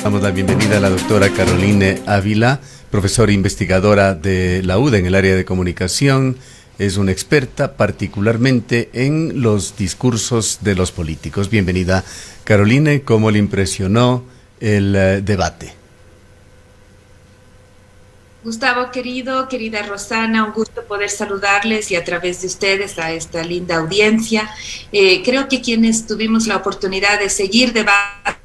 Damos la bienvenida a la doctora Caroline Ávila, profesora investigadora de la UDA en el área de comunicación. Es una experta particularmente en los discursos de los políticos. Bienvenida, Caroline. ¿Cómo le impresionó el debate? Gustavo, querida Rosana, un gusto poder saludarles y a través de ustedes a esta linda audiencia. Creo que quienes tuvimos la oportunidad de seguir debates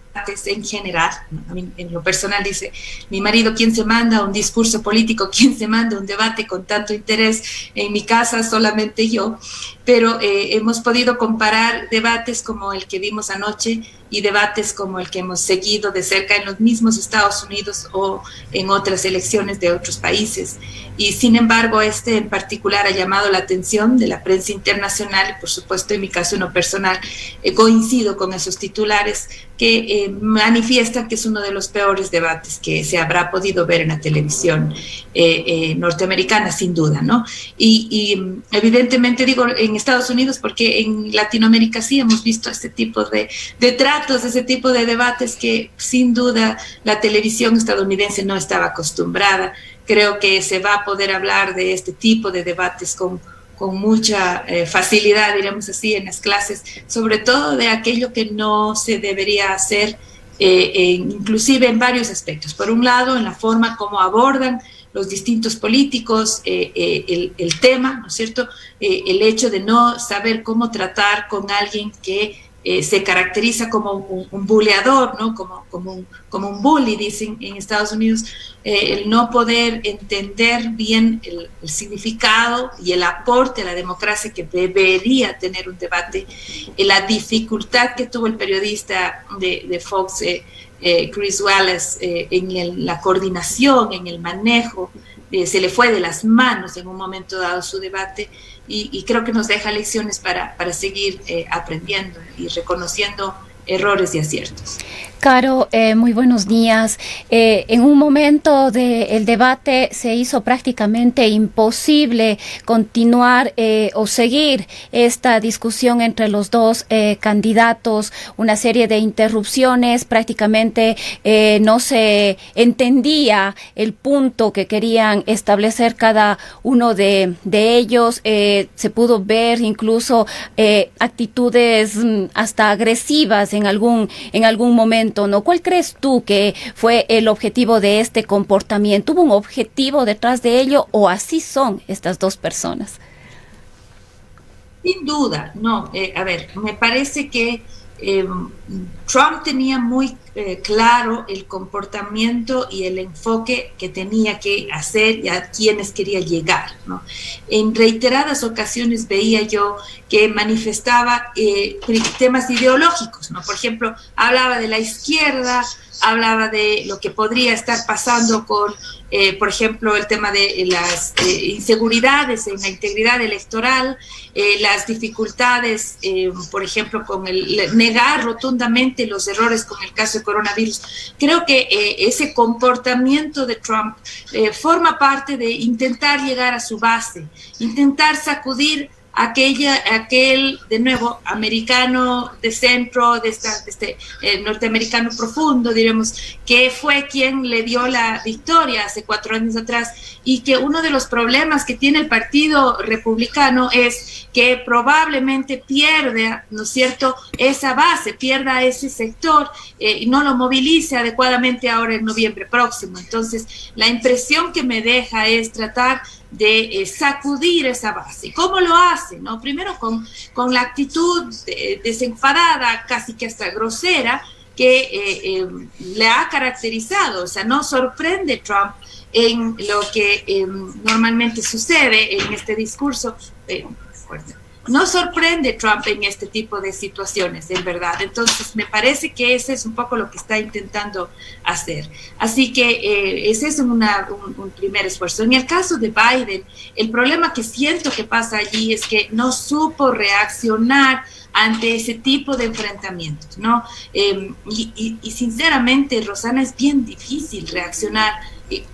en general, a mí, en lo personal, dice mi marido, ¿quién se manda un discurso político? ¿Quién se manda un debate con tanto interés? En mi casa solamente yo, pero hemos podido comparar debates como el que vimos anoche y debates como el que hemos seguido de cerca en los mismos Estados Unidos o en otras elecciones de otros países. Y sin embargo, este en particular ha llamado la atención de la prensa internacional y por supuesto en mi caso en lo personal coincido con esos titulares que manifiestan que es uno de los peores debates que se habrá podido ver en la televisión norteamericana, sin duda, ¿no? Y evidentemente digo en Estados Unidos porque en Latinoamérica sí hemos visto este tipo de tratos, ese tipo de debates que sin duda la televisión estadounidense no estaba acostumbrada. Creo que se va a poder hablar de este tipo de debates con mucha facilidad, diríamos así, en las clases, sobre todo de aquello que no se debería hacer, inclusive en varios aspectos. Por un lado, en la forma como abordan los distintos políticos el tema, ¿no es cierto? El hecho de no saber cómo tratar con alguien que se caracteriza como un buleador, ¿no? Como un bully, dicen en Estados Unidos, el no poder entender bien el significado y el aporte a la democracia que debería tener un debate, la dificultad que tuvo el periodista de Fox, Chris Wallace, en la coordinación, en el manejo, se le fue de las manos en un momento dado su debate y creo que nos deja lecciones para seguir aprendiendo y reconociendo errores y aciertos. Caro, muy buenos días. En un momento del debate se hizo prácticamente imposible continuar o seguir esta discusión entre los dos candidatos, una serie de interrupciones, prácticamente no se entendía el punto que querían establecer cada uno de ellos. Se pudo ver incluso actitudes hasta agresivas en algún momento, ¿no? ¿Cuál crees tú que fue el objetivo de este comportamiento? ¿Hubo un objetivo detrás de ello o así son estas dos personas? Sin duda, no. A ver, me parece que Trump tenía muy claro el comportamiento y el enfoque que tenía que hacer y a quienes quería llegar, ¿no? En reiteradas ocasiones veía yo que manifestaba temas ideológicos, ¿no? Por ejemplo, hablaba de la izquierda, hablaba de lo que podría estar pasando con, por ejemplo, el tema de las inseguridades en la integridad electoral, las dificultades, por ejemplo, con el negar rotundamente los errores con el caso de coronavirus. Creo que ese comportamiento de Trump forma parte de intentar llegar a su base, intentar sacudir aquel, de nuevo, americano de centro, de este norteamericano profundo, diremos, que fue quien le dio la victoria hace 4 años atrás, y que uno de los problemas que tiene el Partido Republicano es que probablemente pierda, ¿no es cierto?, esa base, pierda ese sector y no lo movilice adecuadamente ahora en noviembre próximo. Entonces, la impresión que me deja es tratar de sacudir esa base. ¿Cómo lo hace? ¿No? Primero con la actitud desenfadada, casi que hasta grosera, que le ha caracterizado. O sea, no sorprende Trump en lo que normalmente sucede en este discurso. No sorprende Trump en este tipo de situaciones, en verdad. Entonces, me parece que ese es un poco lo que está intentando hacer. Así que ese es un primer esfuerzo. En el caso de Biden, el problema que siento que pasa allí es que no supo reaccionar ante ese tipo de enfrentamientos, ¿no? Y sinceramente, Rosana, es bien difícil reaccionar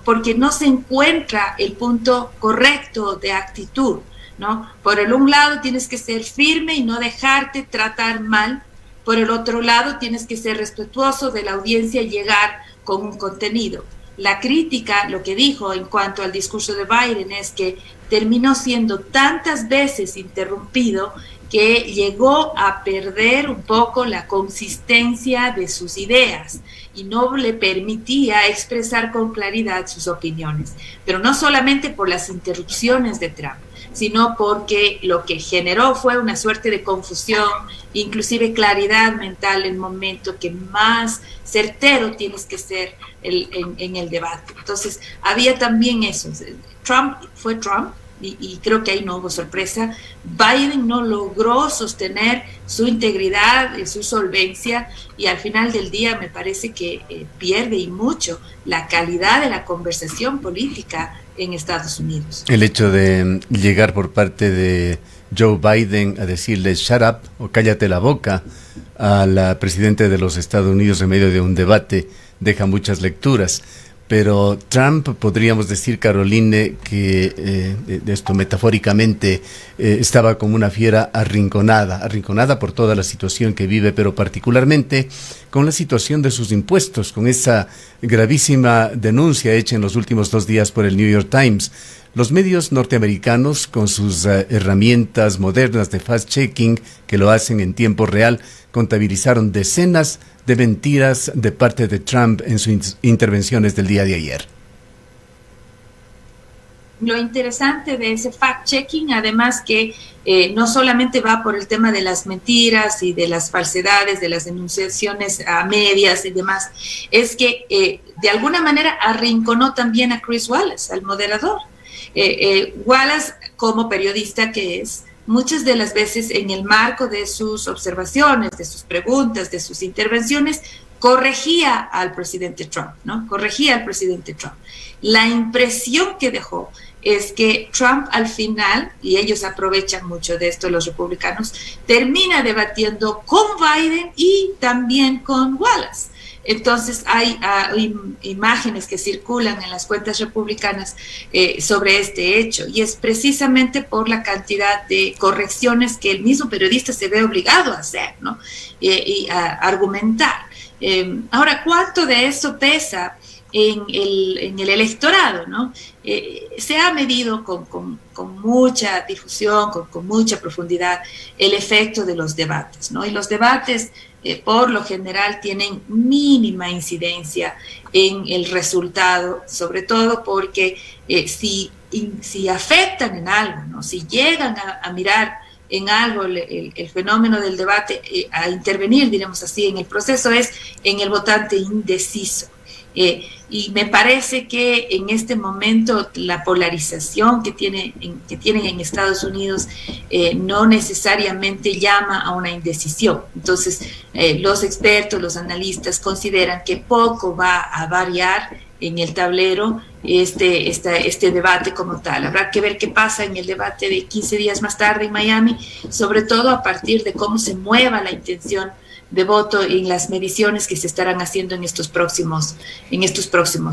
porque no se encuentra el punto correcto de actitud, ¿no? Por un lado tienes que ser firme y no dejarte tratar mal por el otro lado tienes que ser respetuoso de la audiencia y llegar con un contenido. La crítica, lo que dijo en cuanto al discurso de Biden es que terminó siendo tantas veces interrumpido que llegó a perder un poco la consistencia de sus ideas y no le permitía expresar con claridad sus opiniones. Pero no solamente por las interrupciones de Trump, sino porque lo que generó fue una suerte de confusión, inclusive claridad mental en el momento que más certero tienes que ser en el debate. Entonces, había también eso. Trump fue Trump, y creo que ahí no hubo sorpresa. Biden no logró sostener su integridad, su solvencia, y al final del día me parece que pierde y mucho la calidad de la conversación política en Estados Unidos. El hecho de llegar por parte de Joe Biden a decirle shut up o cállate la boca a la presidenta de los Estados Unidos en medio de un debate deja muchas lecturas. Pero Trump, podríamos decir, Caroline, que de esto metafóricamente estaba como una fiera arrinconada por toda la situación que vive, pero particularmente con la situación de sus impuestos, con esa gravísima denuncia hecha en los últimos 2 días por el New York Times. Los medios norteamericanos, con sus herramientas modernas de fact-checking que lo hacen en tiempo real, contabilizaron decenas de mentiras de parte de Trump en sus intervenciones del día de ayer. Lo interesante de ese fact-checking, además que no solamente va por el tema de las mentiras y de las falsedades, de las enunciaciones a medias y demás, es que de alguna manera arrinconó también a Chris Wallace, al moderador. Wallace, como periodista que es, muchas de las veces en el marco de sus observaciones, de sus preguntas, de sus intervenciones, corregía al presidente Trump, ¿no? Corregía al presidente Trump. La impresión que dejó es que Trump al final, y ellos aprovechan mucho de esto los republicanos, termina debatiendo con Biden y también con Wallace. Entonces hay imágenes que circulan en las cuentas republicanas sobre este hecho, y es precisamente por la cantidad de correcciones que el mismo periodista se ve obligado a hacer, ¿no? Y a argumentar. Ahora, ¿cuánto de eso pesa en el electorado, ¿no? Se ha medido con mucha difusión, con mucha profundidad el efecto de los debates, ¿no? Y los debates por lo general tienen mínima incidencia en el resultado, sobre todo porque si afectan en algo, ¿no? Si llegan a mirar en algo el fenómeno del debate, a intervenir, diremos así, en el proceso, es en el votante indeciso. Y me parece que en este momento la polarización que tienen en Estados Unidos no necesariamente llama a una indecisión. Entonces, los expertos, los analistas consideran que poco va a variar en el tablero este debate como tal. Habrá que ver qué pasa en el debate de 15 días más tarde en Miami, sobre todo a partir de cómo se mueva la intención de voto en las mediciones que se estarán haciendo en estos próximos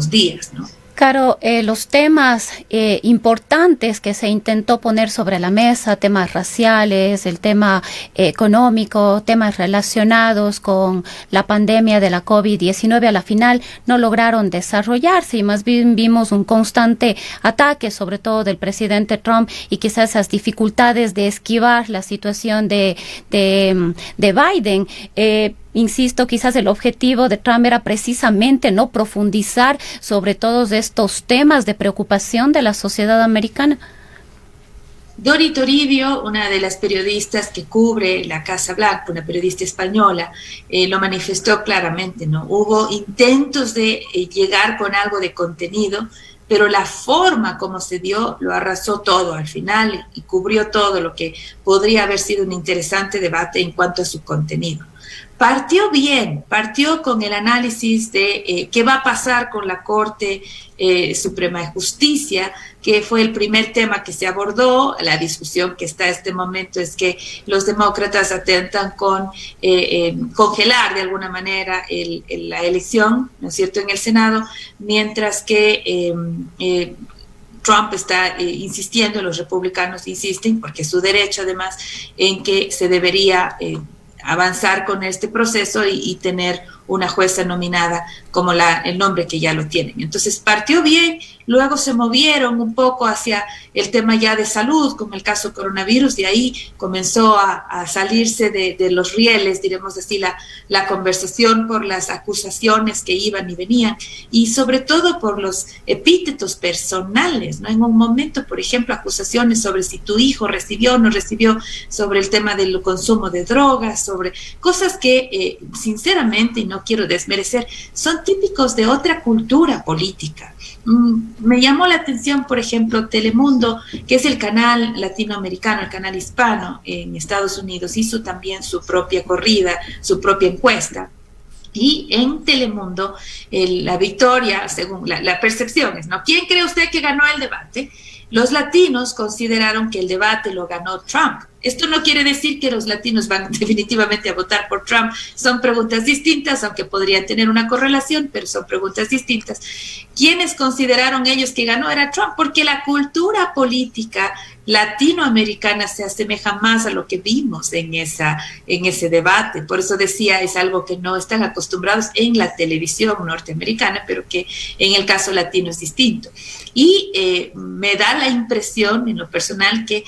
días, ¿no? Caro, los temas importantes que se intentó poner sobre la mesa, temas raciales, el tema económico, temas relacionados con la pandemia de la COVID-19, a la final no lograron desarrollarse y más bien vimos un constante ataque, sobre todo del presidente Trump, y quizás esas dificultades de esquivar la situación de Biden. Insisto, quizás el objetivo de Trump era precisamente no profundizar sobre todos estos temas de preocupación de la sociedad americana. Dori Toribio, una de las periodistas que cubre la Casa Blanca, una periodista española, lo manifestó claramente, ¿no? Hubo intentos de llegar con algo de contenido, pero la forma como se dio lo arrasó todo al final y cubrió todo lo que podría haber sido un interesante debate en cuanto a su contenido. Partió bien, partió con el análisis de qué va a pasar con la Corte Suprema de Justicia, que fue el primer tema que se abordó. La discusión que está en este momento es que los demócratas atentan con congelar de alguna manera la elección, ¿no es cierto?, en el Senado, mientras que Trump está insistiendo, los republicanos insisten, porque es su derecho además, en que se debería avanzar con este proceso y tener una jueza nominada como el nombre que ya lo tienen. Entonces partió bien, luego se movieron un poco hacia el tema ya de salud, como el caso coronavirus, y ahí comenzó a salirse de los rieles, diremos así, la conversación por las acusaciones que iban y venían, y sobre todo por los epítetos personales, ¿no? En un momento, por ejemplo, acusaciones sobre si tu hijo recibió o no recibió, sobre el tema del consumo de drogas, sobre cosas que sinceramente, y no quiero desmerecer, son típicos de otra cultura política. Me llamó la atención, por ejemplo, Telemundo, que es el canal latinoamericano, el canal hispano en Estados Unidos, hizo también su propia corrida, su propia encuesta. Y en Telemundo, la victoria, según la percepción es, ¿no? ¿Quién cree usted que ganó el debate? Los latinos consideraron que el debate lo ganó Trump. Esto no quiere decir que los latinos van definitivamente a votar por Trump. Son preguntas distintas, aunque podrían tener una correlación, pero son preguntas distintas. ¿Quiénes consideraron ellos que ganó? Era Trump, porque la cultura política latinoamericana se asemeja más a lo que vimos en ese debate. Por eso decía, es algo que no están acostumbrados en la televisión norteamericana, pero que en el caso latino es distinto. Y me da la impresión, en lo personal, que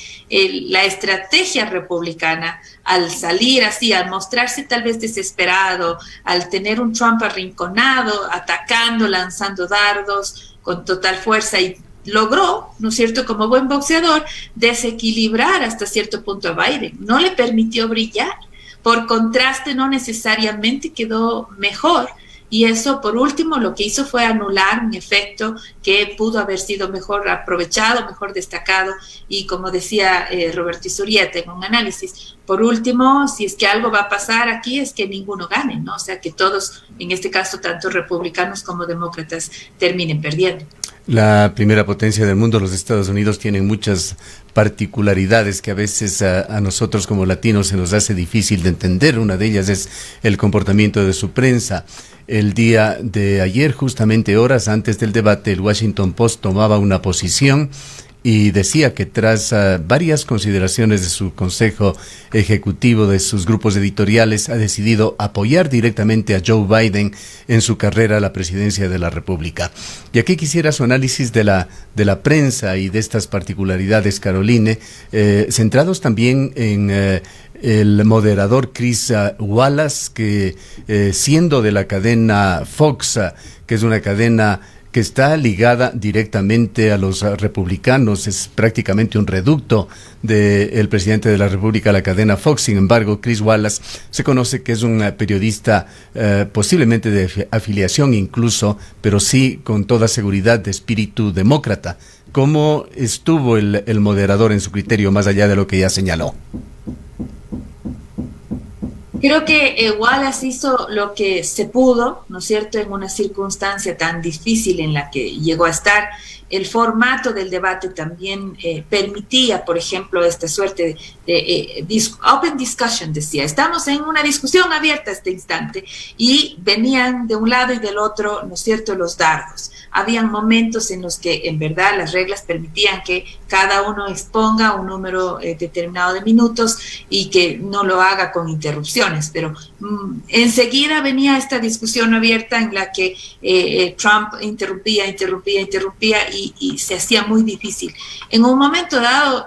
la estrategia republicana, al salir así, al mostrarse tal vez desesperado, al tener un Trump arrinconado, atacando, lanzando dardos con total fuerza, y logró, ¿no es cierto?, como buen boxeador, desequilibrar hasta cierto punto a Biden. No le permitió brillar. Por contraste, no necesariamente quedó mejor. Y eso, por último, lo que hizo fue anular un efecto que pudo haber sido mejor aprovechado, mejor destacado. Y como decía Roberto Izurieta en un análisis, por último, si es que algo va a pasar aquí, es que ninguno gane, ¿no? O sea, que todos, en este caso, tanto republicanos como demócratas, terminen perdiendo. La primera potencia del mundo, los Estados Unidos, tienen muchas particularidades que a veces a nosotros como latinos se nos hace difícil de entender. Una de ellas es el comportamiento de su prensa. El día de ayer, justamente horas antes del debate, el Washington Post tomaba una posición y decía que tras varias consideraciones de su consejo ejecutivo, de sus grupos editoriales, ha decidido apoyar directamente a Joe Biden en su carrera a la presidencia de la República. Y aquí quisiera su análisis de la prensa y de estas particularidades, Caroline, centrados también en el moderador Chris Wallace, que siendo de la cadena Fox, que es una cadena que está ligada directamente a los republicanos, es prácticamente un reducto del presidente de la República, la cadena Fox. Sin embargo, Chris Wallace se conoce que es un periodista posiblemente de afiliación incluso, pero sí con toda seguridad de espíritu demócrata. ¿Cómo estuvo el moderador en su criterio, más allá de lo que ya señaló? Creo que Wallace hizo lo que se pudo, ¿no es cierto?, en una circunstancia tan difícil en la que llegó a estar. El formato del debate también permitía, por ejemplo, esta suerte de open discussion, decía. Estamos en una discusión abierta a este instante, y venían de un lado y del otro, ¿no es cierto?, los dardos. Habían momentos en los que, en verdad, las reglas permitían que cada uno exponga un número determinado de minutos y que no lo haga con interrupciones, pero enseguida venía esta discusión abierta en la que Trump interrumpía y se hacía muy difícil. En un momento dado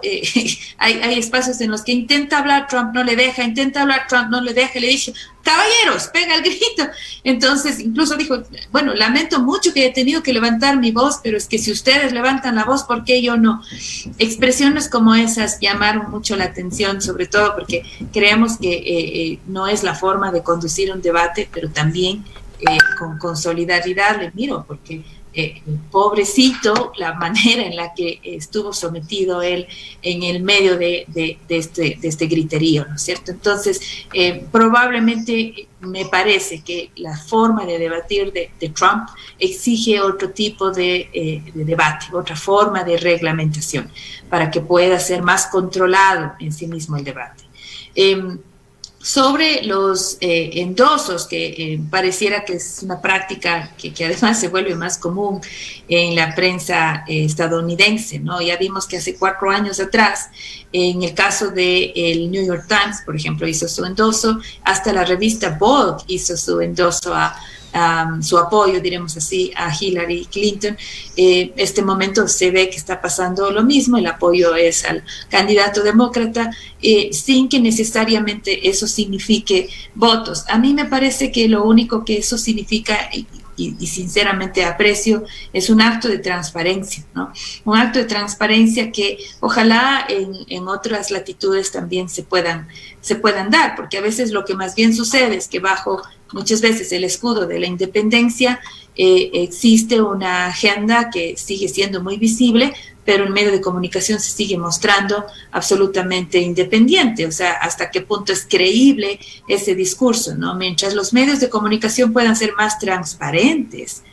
hay espacios en los que intenta hablar Trump, no le deja, intenta hablar Trump, no le deja, y le dije, caballeros, pega el grito. Entonces incluso dijo, bueno, lamento mucho que he tenido que levantar mi voz, pero es que si ustedes levantan la voz, ¿por qué yo no? Expresiones como esas llamaron mucho la atención, sobre todo porque creemos que no es la forma de conducir un debate, pero también con solidaridad le miro, porque pobrecito la manera en la que estuvo sometido él en el medio de este griterío, ¿no es cierto? Entonces, probablemente me parece que la forma de debatir de Trump exige otro tipo de debate, otra forma de reglamentación, para que pueda ser más controlado en sí mismo el debate. sobre los endosos, que pareciera que es una práctica que además se vuelve más común en la prensa estadounidense, ¿no? Ya vimos que hace 4 años atrás, en el caso del New York Times, por ejemplo, hizo su endoso, hasta la revista Vogue hizo su endoso su apoyo, diremos así, a Hillary Clinton. Este momento se ve que está pasando lo mismo, el apoyo es al candidato demócrata, sin que necesariamente eso signifique votos. A mí me parece que lo único que eso significa, y sinceramente aprecio, es un acto de transparencia, ¿no? Un acto de transparencia que ojalá en otras latitudes también se puedan dar, porque a veces lo que más bien sucede es que bajo muchas veces el escudo de la independencia existe una agenda que sigue siendo muy visible, pero el medio de comunicación se sigue mostrando absolutamente independiente. O sea, hasta qué punto es creíble ese discurso, ¿no? Mientras los medios de comunicación puedan ser más transparentes,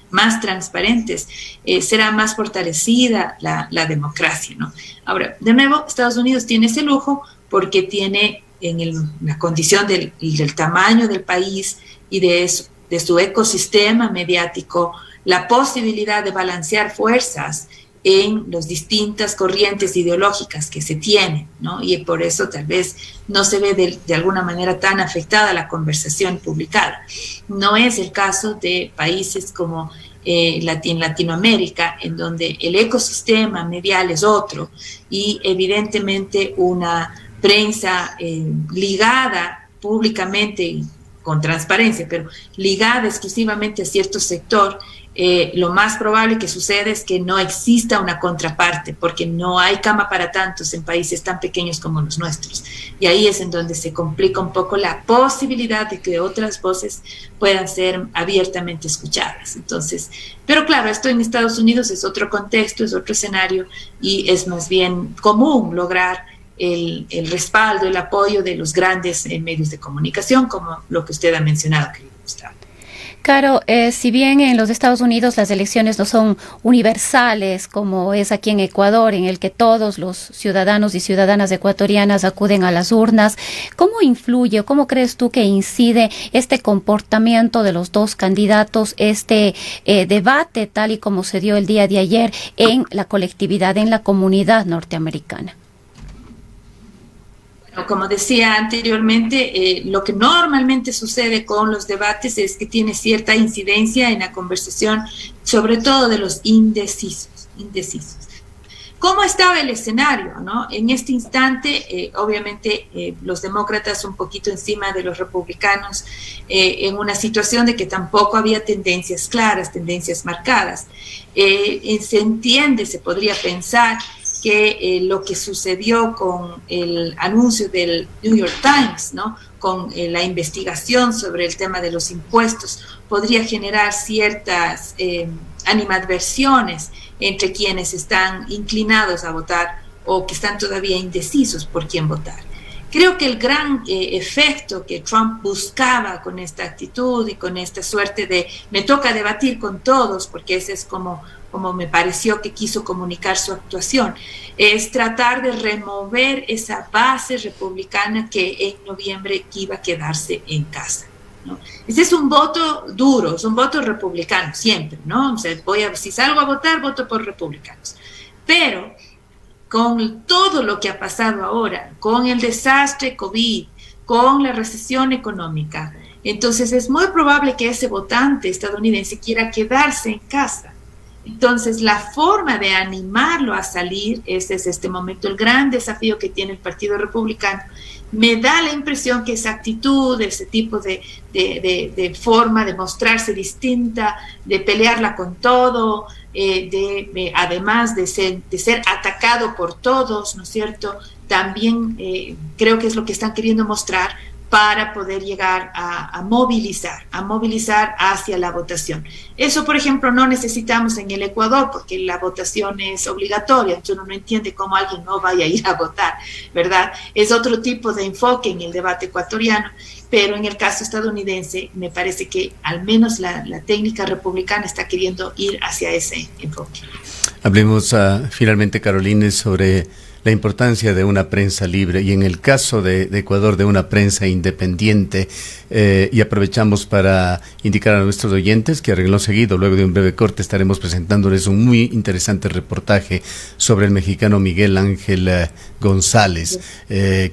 será más fortalecida la democracia, ¿no? Ahora, de nuevo, Estados Unidos tiene ese lujo porque tiene la condición del tamaño del país y de su ecosistema mediático la posibilidad de balancear fuerzas en las distintas corrientes ideológicas que se tienen, ¿no? Y por eso tal vez no se ve de alguna manera tan afectada la conversación publicada. No es el caso de países como en Latinoamérica, en donde el ecosistema medial es otro y evidentemente una prensa ligada públicamente con transparencia, pero ligada exclusivamente a cierto sector, lo más probable que suceda es que no exista una contraparte, porque no hay cama para tantos en países tan pequeños como los nuestros. Y ahí es en donde se complica un poco la posibilidad de que otras voces puedan ser abiertamente escuchadas. Entonces, pero claro, esto en Estados Unidos es otro contexto, es otro escenario, y es más bien común lograr el respaldo, el apoyo de los grandes medios de comunicación, como lo que usted ha mencionado, querido Gustavo. Caro, si bien en los Estados Unidos las elecciones no son universales como es aquí en Ecuador, en el que todos los ciudadanos y ciudadanas ecuatorianas acuden a las urnas, ¿cómo influye o cómo crees tú que incide este comportamiento de los dos candidatos, este debate tal y como se dio el día de ayer en la colectividad, en la comunidad norteamericana? Como decía anteriormente, lo que normalmente sucede con los debates es que tiene cierta incidencia en la conversación, sobre todo de los indecisos. ¿Cómo estaba el escenario, no? En este instante, obviamente, los demócratas un poquito encima de los republicanos, en una situación de que tampoco había tendencias claras, tendencias marcadas. Se entiende, se podría pensar que lo que sucedió con el anuncio del New York Times, ¿no? Con la investigación sobre el tema de los impuestos, podría generar ciertas animadversiones entre quienes están inclinados a votar o que están todavía indecisos por quién votar. Creo que el gran efecto que Trump buscaba con esta actitud y con esta suerte de me toca debatir con todos, porque ese es como me pareció que quiso comunicar su actuación, es tratar de remover esa base republicana que en noviembre iba a quedarse en casa, ¿no? Ese es un voto duro, es un voto republicano siempre, ¿no? O sea, si salgo a votar, voto por republicanos. Pero con todo lo que ha pasado ahora, con el desastre COVID, con la recesión económica, entonces es muy probable que ese votante estadounidense quiera quedarse en casa. Entonces, la forma de animarlo a salir, ese es este momento el gran desafío que tiene el Partido Republicano. Me da la impresión que esa actitud, ese tipo de forma de mostrarse distinta, de pelearla con todo, además de ser atacado por todos, ¿no es cierto? También creo que es lo que están queriendo mostrar para poder llegar a movilizar hacia la votación. Eso, por ejemplo, no necesitamos en el Ecuador porque la votación es obligatoria, entonces uno no entiende cómo alguien no vaya a ir a votar, ¿verdad? Es otro tipo de enfoque en el debate ecuatoriano, pero en el caso estadounidense me parece que al menos la técnica republicana está queriendo ir hacia ese enfoque. Hablemos finalmente, Caroline, sobre la importancia de una prensa libre y en el caso de Ecuador de una prensa independiente, y aprovechamos para indicar a nuestros oyentes que a renglón seguido, luego de un breve corte, estaremos presentándoles un muy interesante reportaje sobre el mexicano Miguel Ángel González.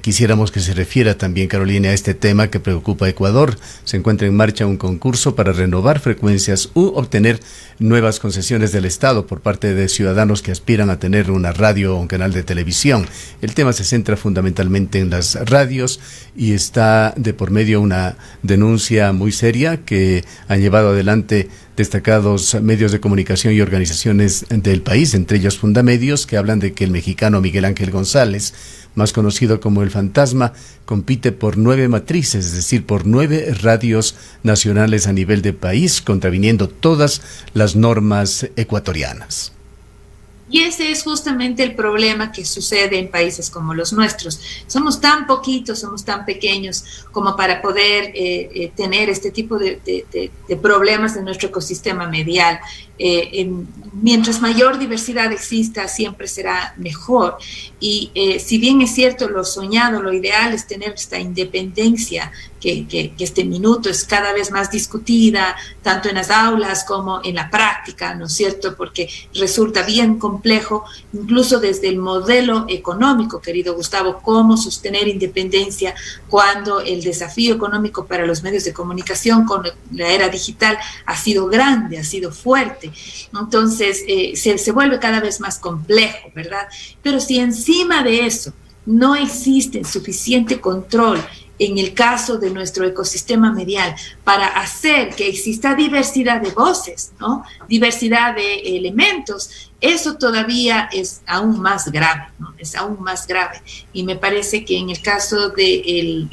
Quisiéramos que se refiera también, Carolina, a este tema que preocupa a Ecuador. Se encuentra en marcha un concurso para renovar frecuencias u obtener nuevas concesiones del Estado por parte de ciudadanos que aspiran a tener una radio o un canal de televisión. El tema se centra fundamentalmente en las radios y está de por medio una denuncia muy seria que han llevado adelante destacados medios de comunicación y organizaciones del país, entre ellos Fundamedios, que hablan de que el mexicano Miguel Ángel González, más conocido como El Fantasma, compite por 9 matrices, es decir, por 9 radios nacionales a nivel de país, contraviniendo todas las normas ecuatorianas. Y ese es justamente el problema que sucede en países como los nuestros. Somos tan poquitos, somos tan pequeños como para poder tener este tipo de problemas en nuestro ecosistema medial. Mientras mayor diversidad exista, siempre será mejor. Y si bien es cierto, lo soñado, lo ideal es tener esta independencia que este minuto es cada vez más discutida, tanto en las aulas como en la práctica, ¿no es cierto? Porque resulta bien complejo, incluso desde el modelo económico, querido Gustavo, cómo sostener independencia cuando el desafío económico para los medios de comunicación con la era digital ha sido grande, ha sido fuerte. Entonces, se vuelve cada vez más complejo, ¿verdad? Pero si encima de eso no existe suficiente control en el caso de nuestro ecosistema medial para hacer que exista diversidad de voces, ¿no? Diversidad de elementos, eso todavía es aún más grave, ¿no? Es aún más grave. Y me parece que en el caso del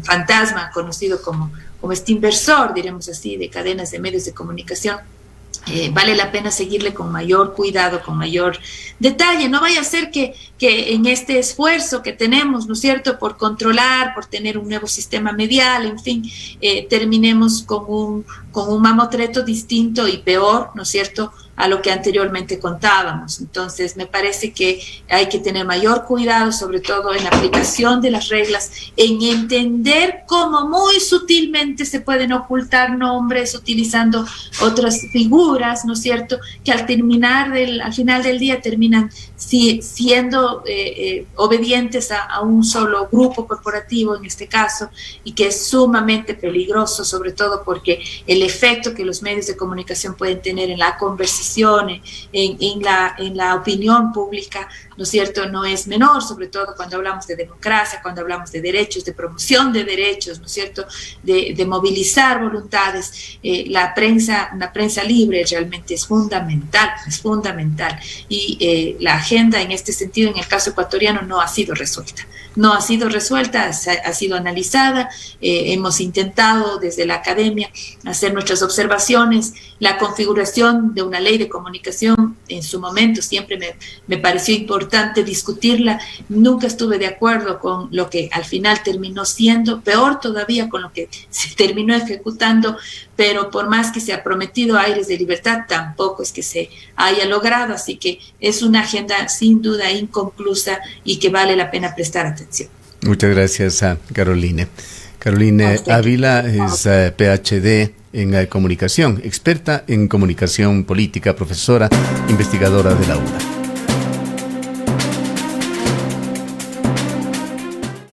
fantasma, conocido como este inversor, diremos así, de cadenas de medios de comunicación, vale la pena seguirle con mayor cuidado, con mayor detalle. No vaya a ser que en este esfuerzo que tenemos, ¿no es cierto?, por controlar, por tener un nuevo sistema medial, en fin, terminemos con un mamotreto distinto y peor, ¿no es cierto?, a lo que anteriormente contábamos. Entonces, me parece que hay que tener mayor cuidado, sobre todo en la aplicación de las reglas, en entender cómo muy sutilmente se pueden ocultar nombres utilizando otras figuras, ¿no es cierto?, que al final del día terminan siendo obedientes a un solo grupo corporativo, en este caso, y que es sumamente peligroso, sobre todo porque el efecto que los medios de comunicación pueden tener en la conversación, en la opinión pública, ¿no es cierto?, no es menor, sobre todo cuando hablamos de democracia, cuando hablamos de derechos, de promoción de derechos, ¿no es cierto?, de movilizar voluntades. Una prensa libre realmente es fundamental, y la agenda en este sentido, en el caso ecuatoriano, no ha sido resuelta, ha sido analizada. Hemos intentado desde la academia hacer nuestras observaciones. La configuración de una ley de comunicación en su momento siempre me pareció importante discutirla. Nunca estuve de acuerdo con lo que al final terminó siendo, peor todavía con lo que se terminó ejecutando, pero por más que se ha prometido aires de libertad, tampoco es que se haya logrado. Así que es una agenda sin duda inconclusa y que vale la pena prestar atención. Muchas gracias a Caroline. Caroline Ávila es PhD en comunicación, experta en comunicación política, profesora, investigadora de la UNA.